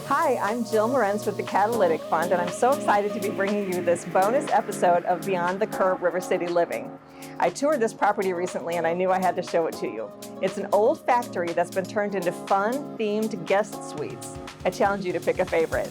Hi, I'm Jill Morenz with the Catalytic Fund, and I'm so excited to be bringing you this bonus episode of Beyond the Curve River City Living. I toured this property recently, and I knew I had to show it to you. It's an old factory that's been turned into fun, themed guest suites. I challenge you to pick a favorite.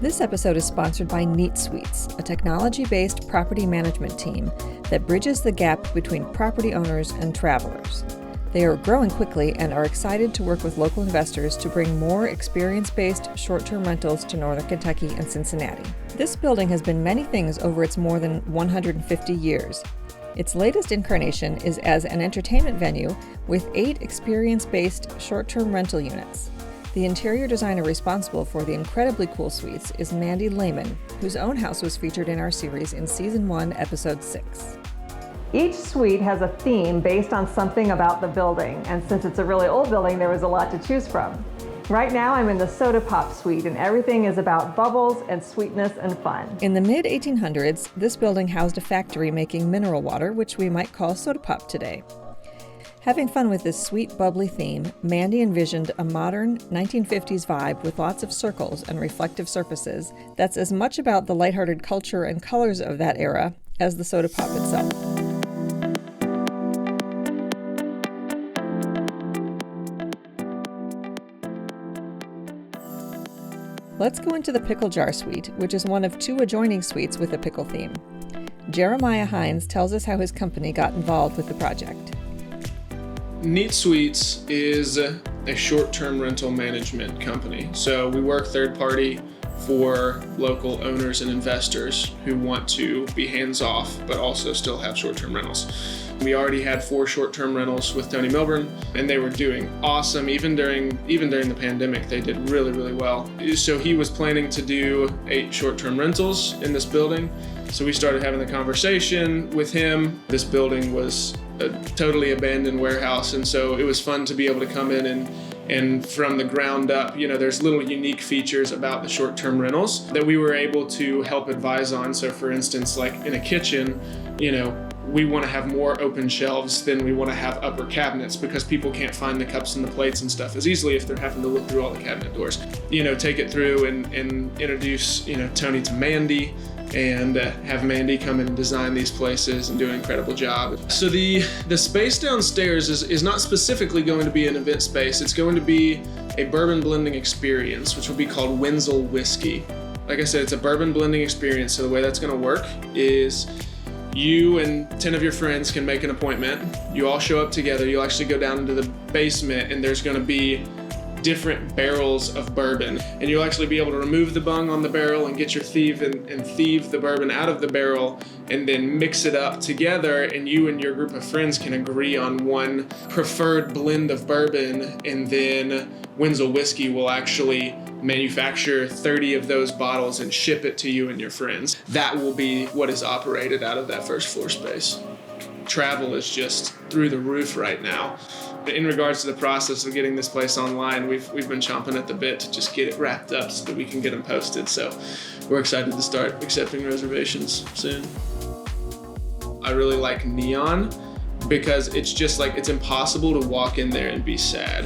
This episode is sponsored by Neat Suites, a technology-based property management team that bridges the gap between property owners and travelers. They are growing quickly and are excited to work with local investors to bring more experience-based short-term rentals to Northern Kentucky and Cincinnati. This building has been many things over its more than 150 years. Its latest incarnation is as an entertainment venue with 8 experience-based short-term rental units. The interior designer responsible for the incredibly cool suites is Mandy Lehman, whose own house was featured in our series in Season 1, Episode 6. Each suite has a theme based on something about the building, and since it's a really old building, there was a lot to choose from. Right now, I'm in the Soda Pop suite, and everything is about bubbles and sweetness and fun. In the mid-1800s, this building housed a factory making mineral water, which we might call soda pop today. Having fun with this sweet, bubbly theme, Mandy envisioned a modern 1950s vibe with lots of circles and reflective surfaces that's as much about the lighthearted culture and colors of that era as the soda pop itself. Let's go into the Pickle Jar Suite, which is one of 2 adjoining suites with a pickle theme. Jeremiah Hines tells us how his company got involved with the project. Neat Suites is a short-term rental management company. So we work third-party for local owners and investors who want to be hands-off, but also still have short-term rentals. We already had 4 short-term rentals with Tony Milburn, and they were doing awesome. Even during the pandemic, they did really, really well. So he was planning to do 8 short-term rentals in this building. So we started having the conversation with him. This building was a totally abandoned warehouse, and so it was fun to be able to come in and from the ground up, there's little unique features about the short-term rentals that we were able to help advise on. So for instance, like in a kitchen, we want to have more open shelves than we want to have upper cabinets because people can't find the cups and the plates and stuff as easily if they're having to look through all the cabinet doors. Take it through and introduce, Tony to Mandy, and have Mandy come in and design these places and do an incredible job. So the space downstairs is not specifically going to be an event space. It's going to be a bourbon blending experience, which will be called Wenzel Whiskey. Like I said, it's a bourbon blending experience. So the way that's going to work is you and 10 of your friends can make an appointment. You all show up together. You'll actually go down into the basement, and there's going to be different barrels of bourbon, and you'll actually be able to remove the bung on the barrel and get your thieve and thieve the bourbon out of the barrel and then mix it up together, and you and your group of friends can agree on one preferred blend of bourbon, and then Wenzel Whiskey will actually manufacture 30 of those bottles and ship it to you and your friends. That will be what is operated out of that first floor space. Travel is just through the roof right now. In regards to the process of getting this place online, we've been chomping at the bit to just get it wrapped up so that we can get them posted. So we're excited to start accepting reservations soon. I really like neon because it's just like, it's impossible to walk in there and be sad.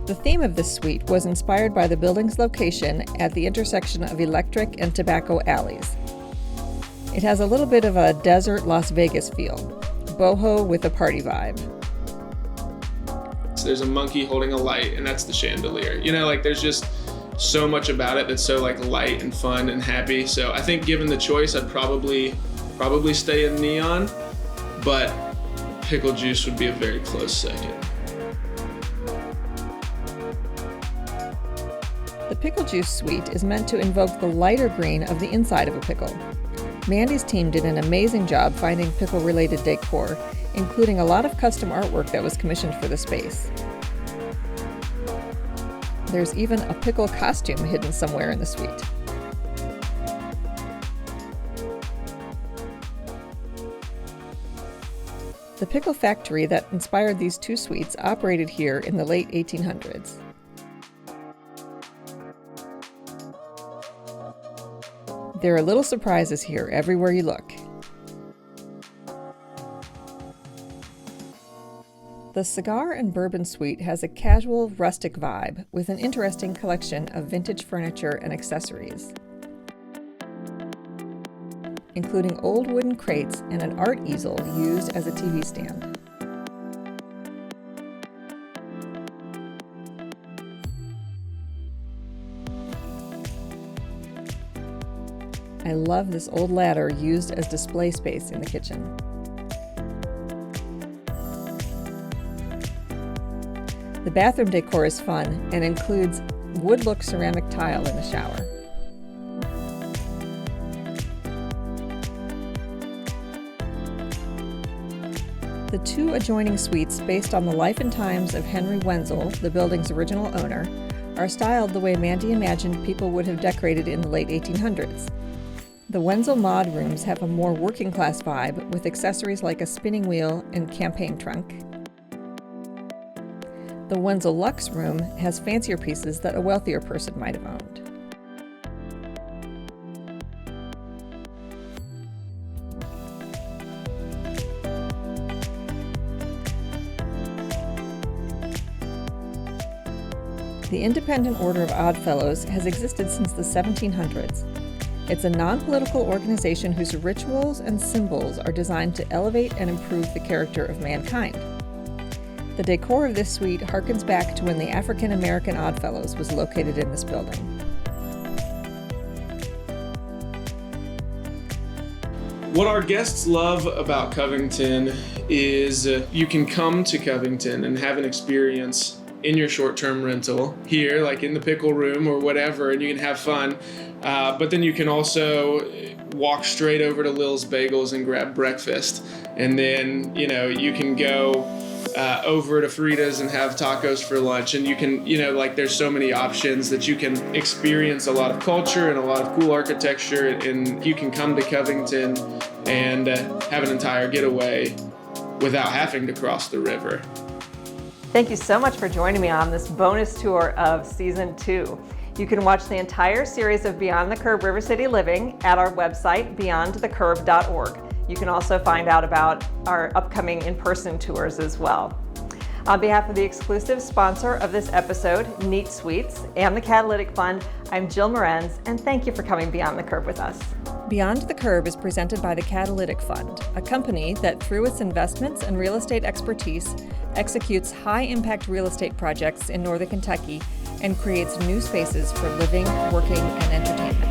The theme of this suite was inspired by the building's location at the intersection of Electric and Tobacco alleys. It has a little bit of a desert Las Vegas feel, boho with a party vibe. So there's a monkey holding a light, and that's the chandelier. There's just so much about it that's so light and fun and happy. So I think given the choice, I'd probably stay in neon, but pickle juice would be a very close second. The Pickle Juice Suite is meant to invoke the lighter green of the inside of a pickle. Mandy's team did an amazing job finding pickle-related decor, including a lot of custom artwork that was commissioned for the space. There's even a pickle costume hidden somewhere in the suite. The Pickle factory that inspired these two suites operated here in the late 1800s. There are little surprises here everywhere you look. The Cigar and Bourbon Suite has a casual, rustic vibe with an interesting collection of vintage furniture and accessories, including old wooden crates and an art easel used as a TV stand. I love this old ladder used as display space in the kitchen. The bathroom decor is fun and includes wood-look ceramic tile in the shower. The two adjoining suites, based on the life and times of Henry Wenzel, the building's original owner, are styled the way Mandy imagined people would have decorated in the late 1800s. The Wenzel mod rooms have a more working-class vibe with accessories like a spinning wheel and campaign trunk. The Wenzel Luxe room has fancier pieces that a wealthier person might have owned. The Independent Order of Oddfellows has existed since the 1700s. It's a non-political organization whose rituals and symbols are designed to elevate and improve the character of mankind. The decor of this suite harkens back to when the African American Oddfellows was located in this building. What our guests love about Covington is you can come to Covington and have an experience in your short-term rental here, like in the Pickle room or whatever, and you can have fun. But then you can also walk straight over to Lil's Bagels and grab breakfast. And then, you can go over to Frida's and have tacos for lunch. And you can, there's so many options that you can experience a lot of culture and a lot of cool architecture. And you can come to Covington and have an entire getaway without having to cross the river. Thank you so much for joining me on this bonus tour of Season 2. You can watch the entire series of Beyond the Curb River City Living at our website, beyondthecurb.org. You can also find out about our upcoming in-person tours as well. On behalf of the exclusive sponsor of this episode, Neat Suites, and the Catalytic Fund, I'm Jill Morenz, and thank you for coming Beyond the Curb with us. Beyond the Curb is presented by the Catalytic Fund, a company that, through its investments and real estate expertise, executes high-impact real estate projects in Northern Kentucky and creates new spaces for living, working, and entertainment.